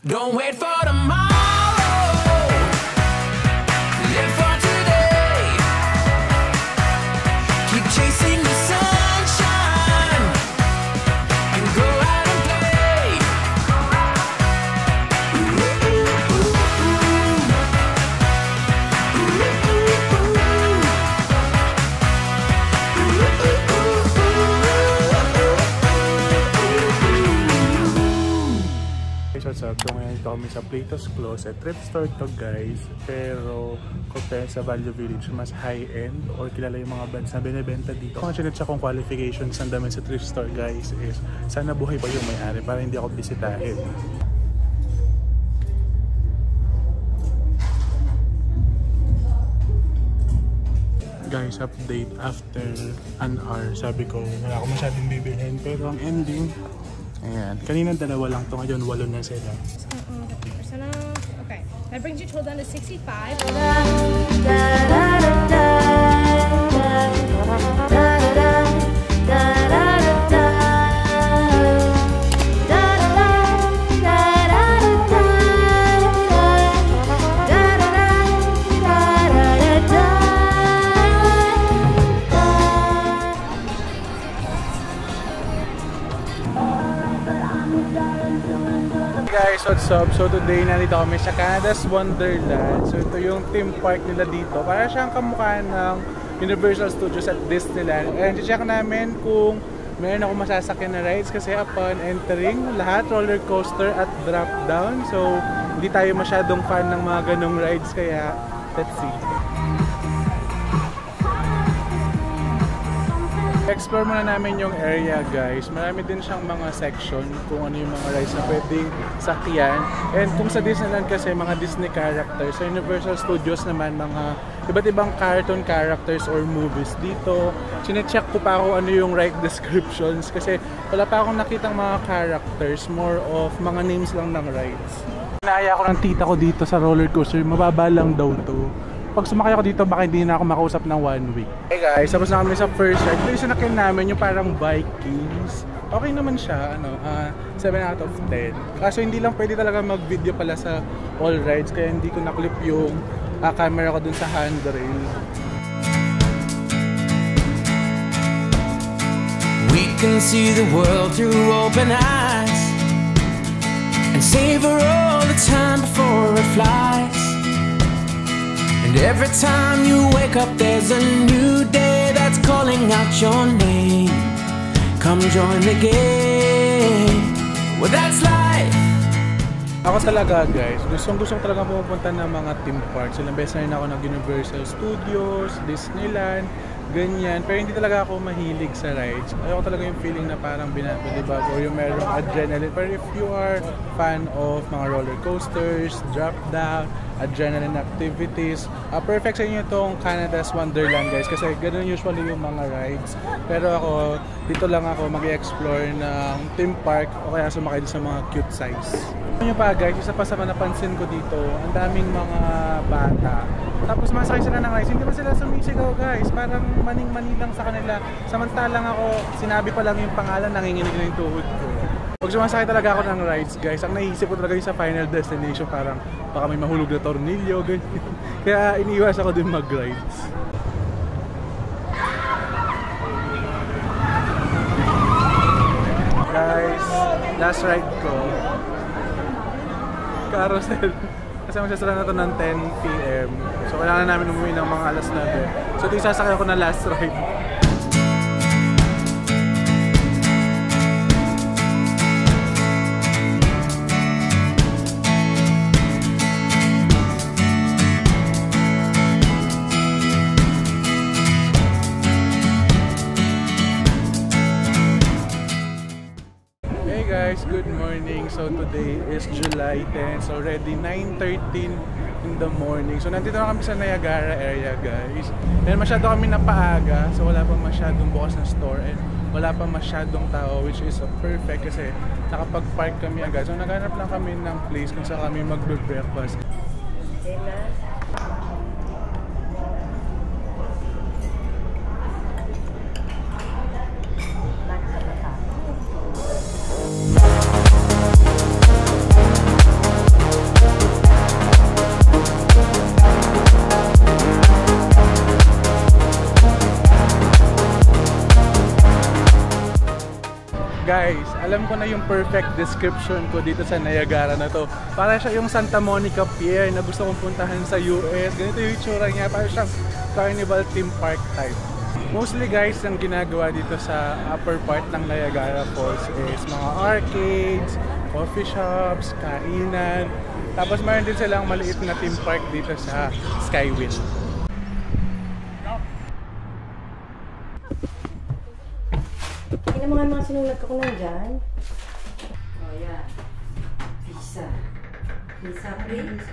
Don't wait for tomorrow. Live for today. Keep chasing the sunshine and go out and play. What's up? So ngayon ito kami sa Plato's Closet. Thrift store to guys, pero compare sa Value Village, mas high-end or kilala yung mga brands na binibenta dito. Kung siya kung qualifications ng damit sa thrift store guys is sana buhay pa yung may-ari para hindi ako bisitahin. Guys, update after an hour. Sabi ko wala ako masyadong bibilhin, pero ang ending ayan, kanina dalawa lang to, ngayon 8 na sila. Okay, that brings your total down to 65. Guys, what's up? So today nandito kami sa Canada's Wonderland. So ito yung theme park nila dito. Para siyang kamukha ng Universal Studios at Disneyland. And check namin kung meron ako masasakyan na rides kasi upon entering, lahat roller coaster at drop down. So hindi tayo masyadong fan ng mga ganong rides, kaya let's see. Explore muna namin yung area guys. Marami din siyang mga section kung ano yung mga rides na pwedeng sakyan. And kung sa Disneyland kasi mga Disney characters, sa Universal Studios naman mga iba't ibang cartoon characters or movies. Dito, sinecheck ko pa kung ano yung ride descriptions kasi wala pa akong nakitang mga characters, more of mga names lang ng rides. Inaaya ko ng tita ko dito sa roller coaster, mababa lang daw to. Pag sumakay ako dito, baka hindi na ako makausap ng 1 week. Hey guys, tapos na kami sa first ride. Ito yung sinakyan namin, yung parang Vikings. Okay naman siya, 7 out of 10. Kaso hindi lang pwede talaga mag-video pala sa all rides, kaya hindi ko na-clip yung camera ko dun sa handrail. We can see the world through open eyes and savor all the time before it flies. And every time you wake up there's a new day that's calling out your name. Come join the game. Well, that's life. Ako talaga guys, gusto ko talaga pupunta ng mga theme parks. Ilang beses na rin ako ng Universal Studios, Disneyland, ganyan. Pero hindi talaga ako mahilig sa rides. Ayoko talaga yung feeling na parang binabaliba or yung merong adrenaline. Pero if you are fan of mga roller coasters, drop down, adrenaline activities, perfect sa inyo itong Canada's Wonderland guys, kasi ganun usually yung mga rides. Pero ako, dito lang ako mag-explore ng theme park o kaya sumakay sa mga cute size. Ano pa guys, isa pa sa napansin ko dito, ang daming mga bata. Tapos masakay sila ng rides, hindi ba sila sumisigaw guys? Parang maning-mani lang sa kanila. Samantalang ako, sinabi pa lang yung pangalan, nanginginig na yung tuhod ko. Pag sumasakay talaga ako ng rides guys, ang naisip ko talaga yung sa Final Destination, parang baka may mahulog na tornilyo, ganyan. Kaya iniiwas ako din mag-rides. Guys, last ride ko, carousel. Kasi magsasara na ito ng 10 PM. So kailangan namin umuwi ng mga alas 9. So ito yung sasakay ako na last ride. Guys, good morning. So today is July 10. So already 9:13 in the morning. So nandito na kami sa Niagara area guys. And masyado kami napaaga. So wala pa masyadong bukas na store and wala pa masyadong tao, which is perfect kasi nakapag-park kami agad. So naghanap lang kami ng place kung saan kami magbe-breakfast. alam ko na yung perfect description ko dito sa Niagara na to. Para siya yung Santa Monica Pier na gusto kong puntahan sa US. Ganito yung itsura niya, para siyang carnival theme park type. Mostly guys, ang ginagawa dito sa upper part ng Niagara Falls is mga arcades, coffee shops, kainan. Tapos mayroon din silang maliit na theme park dito sa Skywin. Hindi mga sinulat ko nandyan. Oh, yeah. Visa. Visa, please.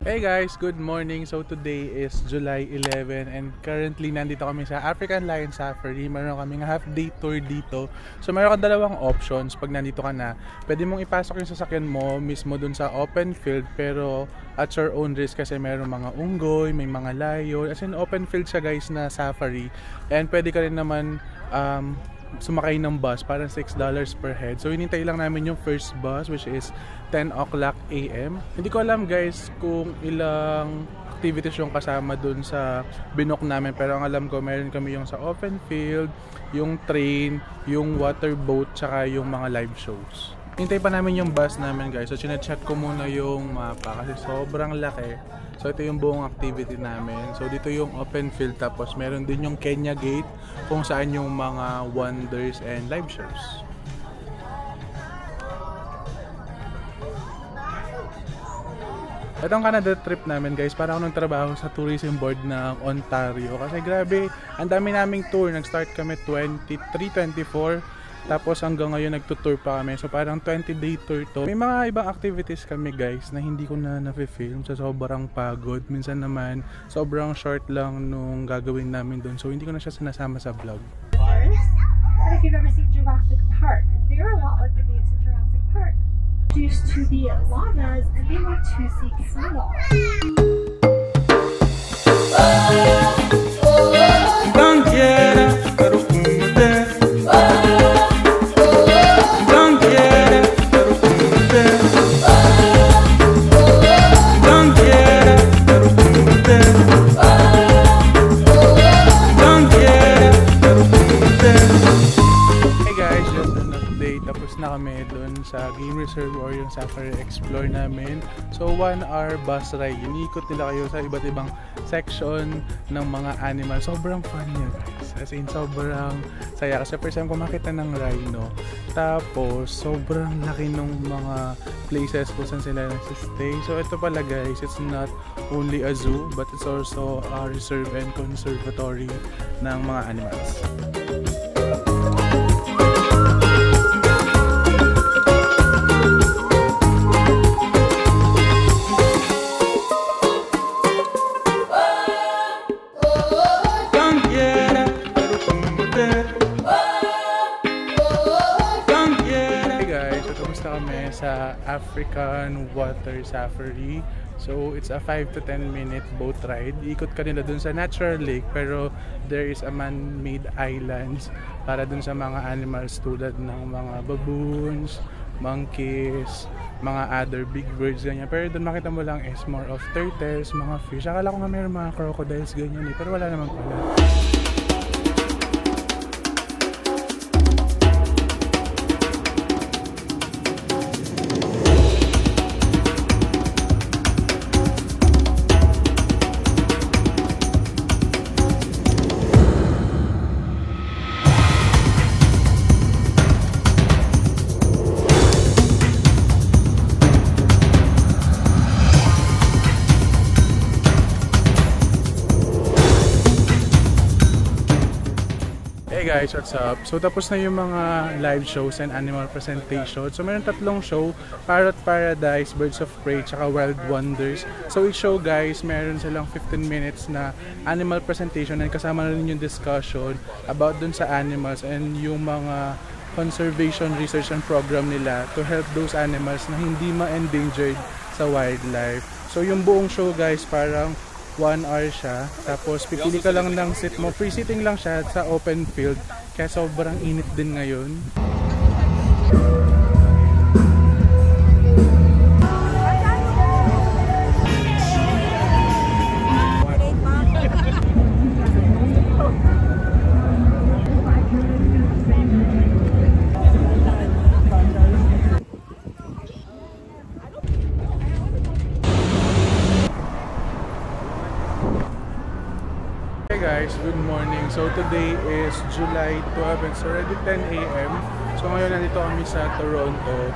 Hey guys, good morning. So today is July 11 and currently nandito kami sa African Lion Safari. Meron kaming half day tour dito. So meron ka dalawang options pag nandito ka na. Pwede mong ipasok yung sasakyan mo mismo dun sa open field pero at your own risk kasi meron mga unggoy, may mga lion. As in open field siya guys na safari. And pwede ka rin naman sumakay ng bus, parang $6 per head. So hinintay lang namin yung first bus which is 10 o'clock AM. Hindi ko alam guys kung ilang activities yung kasama dun sa binook namin, pero ang alam ko meron kami yung sa open field, yung train, yung water boat, tsaka yung mga live shows. Hintay pa namin yung bus namin guys. So chinecheck ko muna yung mapa kasi sobrang laki. So ito yung buong activity namin. So dito yung open field, tapos meron din yung Kenya Gate kung saan yung mga wonders and live shows. Itong Canada trip namin guys, parang ako nagtrabaho sa tourism board ng Ontario. Kasi grabe, ang dami naming tour. Nag-start kami 23-24. Tapos hanggang ngayon nagtutour pa kami. So parang 20-day tour to. May mga ibang activities kami guys na hindi ko na na-film sa sobrang pagod. Minsan naman sobrang short lang nung gagawin namin doon. So hindi ko na siya sinasama sa vlog. But if you've ever seen Jurassic Park, they are a lot like the gates in Jurassic Park. Introduced to the llamas and they were to see turtles. Sa game reserve or yung safari explore namin. So 1 hour bus ride. Iniikot nila kayo sa iba't ibang section ng mga animal. Sobrang fun niya guys. As in sobrang saya. Kasi first time ko makita ng rhino. Tapos sobrang laki ng mga places kung saan sila nagsistay. So ito pala guys, it's not only a zoo but it's also a reserve and conservatory ng mga animals. Sa African Water Safari. So it's a 5 to 10 minute boat ride. Ikot ka nila dun sa natural lake pero there is a man-made islands para dun sa mga animals tulad ng mga baboons, monkeys, mga other big birds ganyan. Pero dun makita mo lang is more of turtles, mga fish. Akala ko nga mayroon mga crocodiles ganyan eh, pero wala naman pala. Hey guys, what's up? So tapos na yung mga live shows and animal presentation. So meron tatlong show, Parrot Paradise, Birds of Prey, tsaka Wild Wonders. So each show guys, meron silang 15 minutes na animal presentation and kasama na rin yung discussion about dun sa animals and yung mga conservation research and program nila to help those animals na hindi ma-endangered sa wildlife. So yung buong show guys, parang 1 hour siya, tapos pipili ka lang ng seat mo, free sitting lang siya sa open field, kaya sobrang init din ngayon. So today is July 12, it's already 10 AM. So ngayon nandito kami sa Toronto.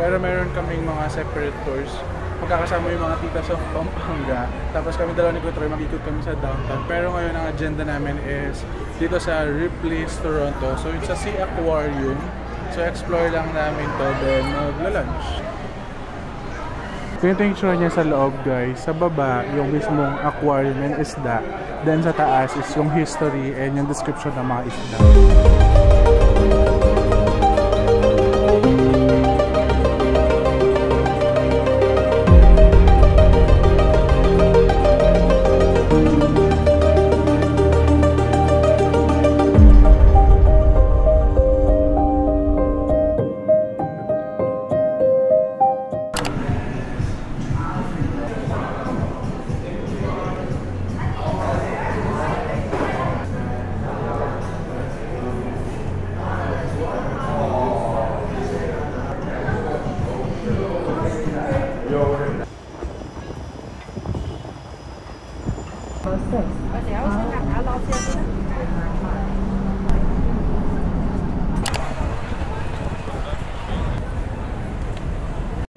Pero meron kaming mga separate tours. Magkakasama yung mga titas of Pampanga. Tapos kami dalawa ni Kutroy, mag-ikot kami sa downtown. Pero ngayon ang agenda namin is dito sa Ripley's Toronto. So it's a sea aquarium. So explore lang namin to, then magla-lunch. Ganito yung itsura niya sa loob, guys. Sa baba, yung mismong aquarium and isda. Then sa taas is yung history and yung description ng mga isda.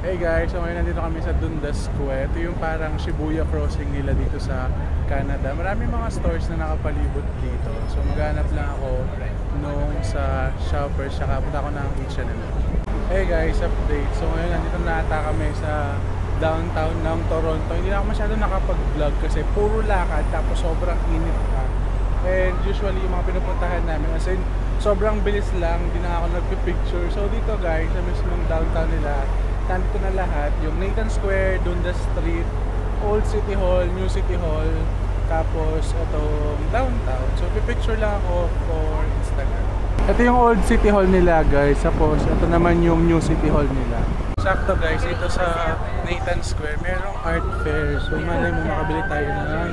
Hey guys, so ngayon nandito kami sa Dundas Square. Ito yung parang Shibuya crossing nila dito sa Canada. Maraming mga stores na nakapalibot dito. So maghanap lang ako nung sa Shoppers, saka punta ako ng H&M. Hey guys, update. So ngayon nandito na ata kami sa downtown ng Toronto. Hindi na ako masyado nakapag-vlog kasi puro lakad tapos sobrang init pa. And usually yung mga pinupuntahan namin, as in sobrang bilis lang, hindi na ako nagpipicture. So dito guys, sa mismong downtown nila, nandito na lahat, yung Nathan Square, Dundas Street, Old City Hall, New City Hall, tapos itong downtown. So pipicture lang ako for Instagram. Ito yung Old City Hall nila guys, tapos ito naman yung New City Hall nila. Sakto guys, ito sa Nathan Square, merong art fair. So malay mo makabili tayo ng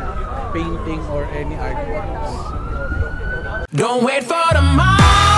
painting or any artworks. Don't wait for tomorrow.